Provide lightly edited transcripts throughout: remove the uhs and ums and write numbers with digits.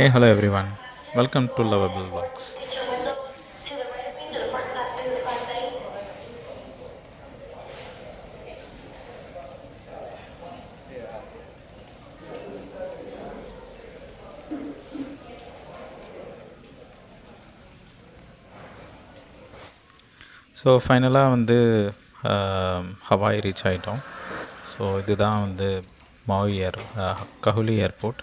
Hey, hello everyone. Welcome to Lovable Vlogs. So ஃபைனலாக Hawaii reach ஆகிட்டோம். So இதுதான் Maui Kahului airport.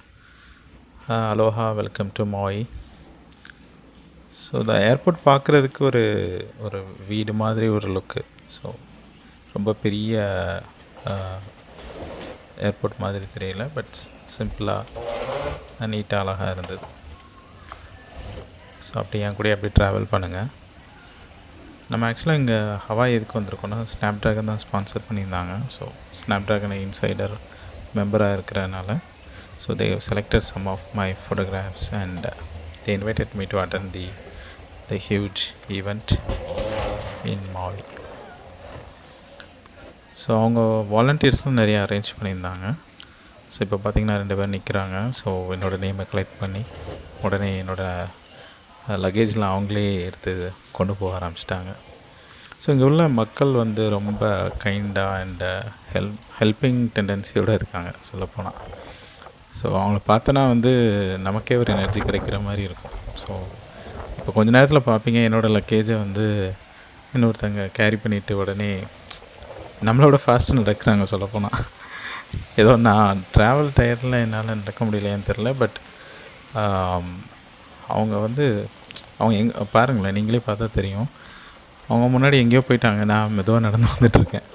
Aloha, welcome to Maui. So இந்த airport பார்க்குறதுக்கு ஒரு ஒரு வீடு மாதிரி ஒரு லுக்கு. ஸோ ரொம்ப பெரிய ஏர்போர்ட் மாதிரி தெரியல, பட் சிம்பிளாக நீட்டாக அழகாக இருந்தது. ஸோ அப்படி என் கூட அப்படி ட்ராவல் பண்ணுங்கள். நம்ம ஆக்சுவலாக இங்கே ஹவாய் எதுக்கு வந்திருக்கோன்னா, ஸ்னாப்ட்ராகன் தான் ஸ்பான்சர் பண்ணியிருந்தாங்க. ஸோ ஸ்னாப்ட்ராகன் இன்சைடர் மெம்பராக இருக்கிறதுனால, so they selected some of my photographs and they invited me to attend the huge event in Maui. So அவங்க வாலண்டியர்ஸ்லாம் நிறையா அரேஞ்ச் பண்ணியிருந்தாங்க. ஸோ இப்போ பார்த்திங்கன்னா 2 பேர் நிற்கிறாங்க. ஸோ என்னோடய நேமை கலெக்ட் பண்ணி உடனே என்னோடய லக்கேஜ்லாம் அவங்களே எடுத்து கொண்டு போக ஆரம்பிச்சிட்டாங்க. ஸோ இங்கே உள்ள மக்கள் ரொம்ப கைண்டாக அண்ட் ஹெல்பிங் டெண்டன்சியோடு இருக்காங்க சொல்லப்போனால். ஸோ அவங்கள பார்த்தோன்னா நமக்கே ஒரு எனர்ஜி கிடைக்கிற மாதிரி இருக்கும். ஸோ இப்போ கொஞ்ச நேரத்தில் பார்ப்பீங்க, என்னோடய லக்கேஜை இன்னொருத்தங்க கேரி பண்ணிவிட்டு உடனே நம்மளோட ஃபாஸ்ட்டு நடக்கிறாங்க சொல்லப்போனால். ஏதோ நான் ட்ராவல் டயர்டில் என்னால் நடக்க முடியலையான்னு தெரில, பட் அவங்க அவங்க பாருங்களேன், நீங்களே பார்த்தா தெரியும், அவங்க முன்னாடி எங்கேயோ போயிட்டாங்க, நான் மெதுவாக நடந்து வந்துட்டுருக்கேன்.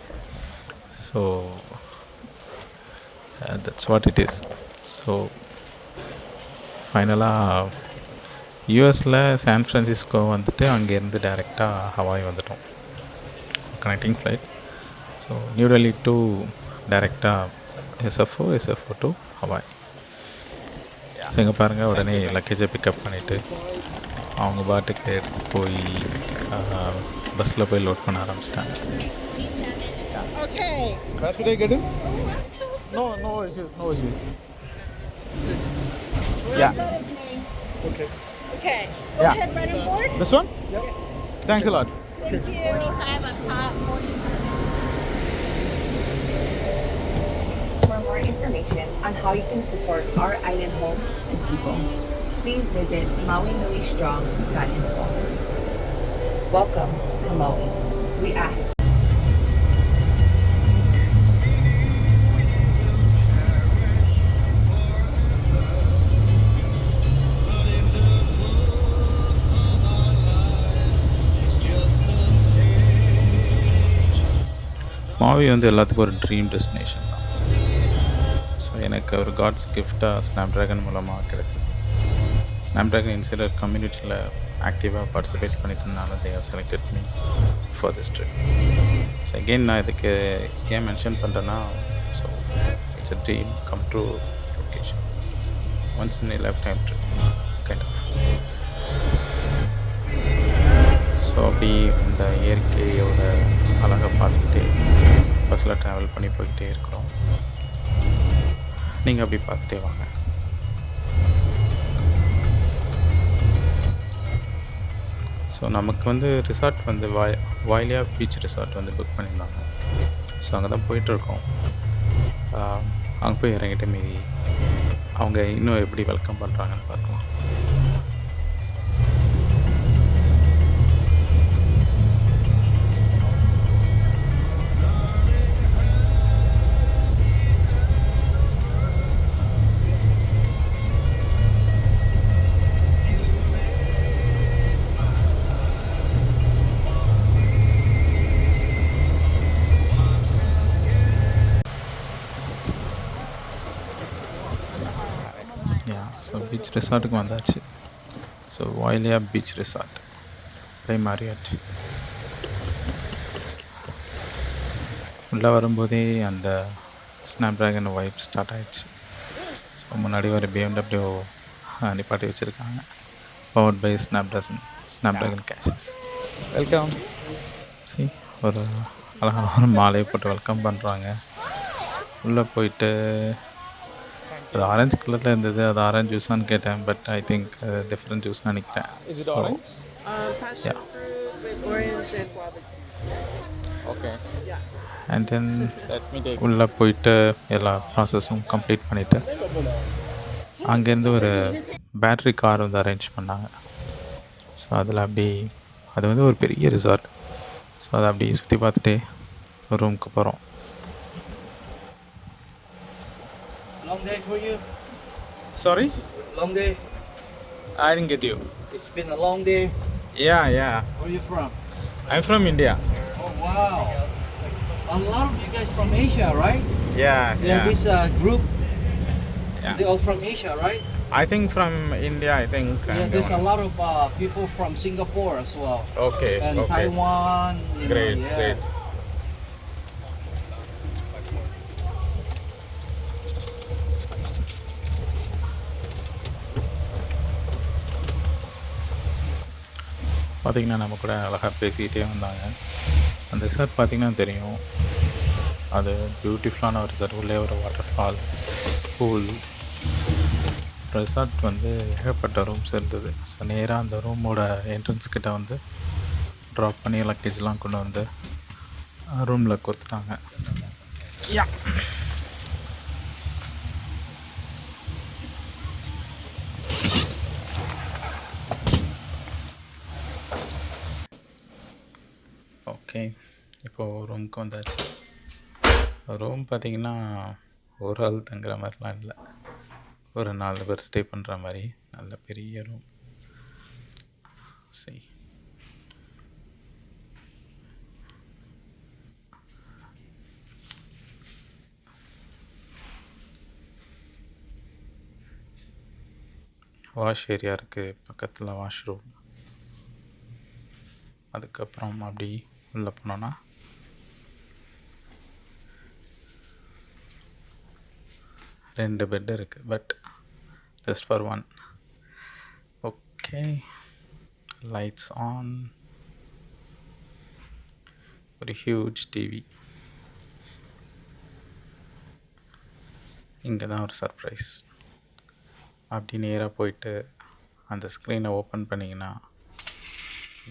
So that's what it is. So ஃபைனலாக யூஎஸில் சான் ஃப்ரான்சிஸ்கோ அங்கேருந்து டைரெக்டாக ஹவாய் வந்துட்டோம், connecting flight. So New Delhi to டைரெக்டாக எஸ்எஃப்ஓ டு ஹவாய். ஸோ இங்கே பாருங்கள், உடனே லக்கேஜை பிக்கப் பண்ணிவிட்டு அவங்க பாட்டுக்கு எடுத்துகிட்டு போய் பஸ்ஸில் போய் லோட் பண்ண ஆரம்பிச்சிட்டாங்க. For more information on how you can support our island homes and people, please visit mauinuistrong.info. Welcome to Maui. We ask. மாவி எல்லாத்துக்கும் ஒரு ட்ரீம் டெஸ்டினேஷன் தான். ஸோ எனக்கு ஒரு காட்ஸ் கிஃப்டாக ஸ்னாப்ட்ராகன் மூலமாக கிடச்சிது. ஸ்னாப்ட்ராகன் இன்சைடர் கம்யூனிட்டியில் ஆக்டிவாக பார்ட்டிசிபேட் பண்ணிட்டதுனால they have selected me for this trip. So again நான் இதுக்கு ஏன் மென்ஷன் பண்ணுறேன்னா, so it's a dream come true location. Once in a lifetime trip kind of. So அப்படி இந்த இயற்கையோட அழகை பார்த்துக்கிட்டே பஸ்ஸில் ட்ராவல் பண்ணி போய்கிட்டே இருக்கிறோம். நீங்கள் அப்படி பார்த்துட்டே வாங்க. ஸோ நமக்கு ரிசார்ட் வாயிலியா பீச் ரிசார்ட் புக் பண்ணியிருந்தாங்க. ஸோ அங்கே தான் போயிட்டுருக்கோம். அங்கே போய் இறங்கிட்ட மீதி அவங்க இன்னும் எப்படி வெல்கம் பண்ணுறாங்கன்னு பார்க்கலாம். ஸோ பீச் ரிசார்ட்டுக்கு வந்தாச்சு. So Wailea beach resort by Marriott. உள்ளே வரும்போதே அந்த ஸ்னாப்ட்ராகன் வைப் ஸ்டார்ட் ஆகிடுச்சு. ஸோ முன்னாடி ஒரு BMW நிப்பாட்டி வச்சுருக்காங்க, powered by Snapdragon cases. Welcome. சரி, ஒரு அழகான ஒரு மாலையை போட்டு வெல்கம் பண்ணுறாங்க. உள்ளே போயிட்டு அது ஆரஞ்சு கலரில் இருந்தது, அது ஆரஞ்சு ஜூஸான்னு கேட்டேன். But I think different juice நினைக்கிறேன். Is it so orange? Passion yeah. fruit with orange and guava Okay. Yeah. And then Let me take. உள்ளே போயிட்டு எல்லா ப்ராசஸும் கம்ப்ளீட் பண்ணிவிட்டு அங்கேருந்து ஒரு பேட்ரி கார் வந்து அரேஞ்ச் பண்ணாங்க. ஸோ அதில் அப்படி அது வந்து ஒரு பெரிய ரிசார்ட். ஸோ அதை அப்படி சுற்றி பார்த்துட்டே ஒரு ரூமுக்கு போகிறோம். Long day for you. Sorry? Long day. I didn't get you. It's been a long day. Yeah, yeah. Where are you from? I'm from India. Oh wow. A lot of you guys from Asia, right? Yeah, Yeah. This group. Yeah. They all from Asia, right? I think from India, I think. Yeah. There's a lot of people from Singapore as well. Okay, And okay. Taiwan. You Great, know, yeah. great. பார்த்திங்கன்னா நம்ம கூட அழகாக பேசிக்கிட்டே வந்தாங்க. அந்த resort பார்த்திங்கன்னா தெரியும், அது பியூட்டிஃபுல்லான ஒரு ரிசார்ட். உள்ளே ஒரு வாட்டர்ஃபால், பூல். ரிசார்ட் வந்து ஏகப்பட்ட ரூம்ஸ் இருந்தது. ஸோ நேராக அந்த ரூமோட என்ட்ரன்ஸ் கிட்ட வந்து ட்ராப் பண்ணி லக்கேஜ்லாம் கொண்டு வந்து ரூமில் கொடுத்துட்டாங்க. யா. ஓகே, இப்போது ரூமுக்கு வந்தாச்சு. ரூம் பார்த்திங்கன்னா ஒரு ஆள் தங்குற மாதிரிலாம் இல்லை, ஒரு 4 பேர் ஸ்டே பண்ணுற மாதிரி நல்ல பெரிய ரூம். சரி, வாஷ் ஏரியா இருக்குது, பக்கத்தில் வாஷ்ரூம். அதுக்கப்புறம் அப்படி உள்ளே போனோன்னா 2 பெட் இருக்குது, but just for 1. Okay, lights on, ஒரு ஹியூஜ் டிவி. இங்கே தான் ஒரு சர்ப்ரைஸ். அப்படி நேராக போயிட்டு அந்த ஸ்க்ரீனை ஓப்பன் பண்ணிங்கன்னா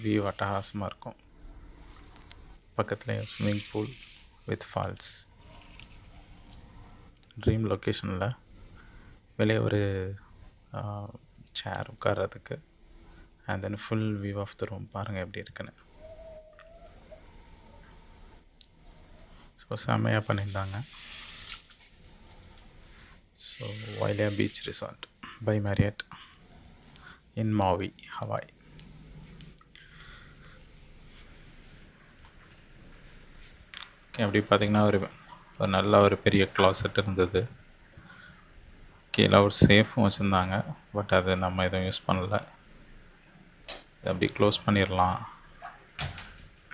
வியூ அட்டகாசமாக இருக்கும். பக்கத்தில் swimming pool with falls. Dream லொக்கேஷனில் வெளியே ஒரு சேர் உட்கார்றதுக்கு. And then full view of the room பாருங்கள் எப்படி இருக்குன்னு. ஸோ செம்மையாக பண்ணியிருந்தாங்க. So Wailea Beach Resort by Marriott in Maui, Hawaii. அப்படி பார்த்திங்கன்னா ஒரு நல்ல ஒரு பெரிய க்ளாசெட் இருந்தது. கீழே ஒரு சேஃபும் வச்சுருந்தாங்க, பட் அது நம்ம எதுவும் யூஸ் பண்ணல. இதை அப்படி க்ளோஸ் பண்ணிடலாம்.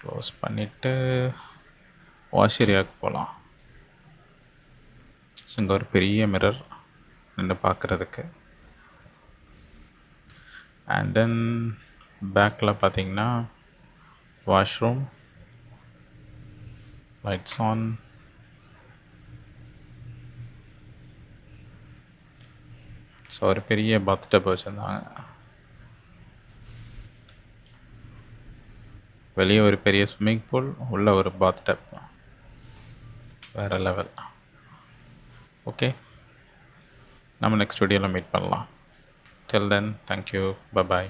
க்ளோஸ் பண்ணிவிட்டு வாஷ் ஏரியாவுக்கு போகலாம். ஸோ இங்கே ஒரு பெரிய மிரர் நின்று பார்க்குறதுக்கு. அண்ட் தென் பேக்கில் பார்த்திங்கன்னா வாஷ்ரூம், லைட்ஸ் ஆன். ஸோ ஒரு பெரிய பாத் டப் வச்சுருந்தாங்க. வெளியே ஒரு பெரிய ஸ்விம்மிங் பூல், உள்ள ஒரு பாத் டப். வேறு லெவல். ஓகே, நம்ம நெக்ஸ்ட் வீடியோவில் மீட் பண்ணலாம். Till then, thank you. Bye-bye.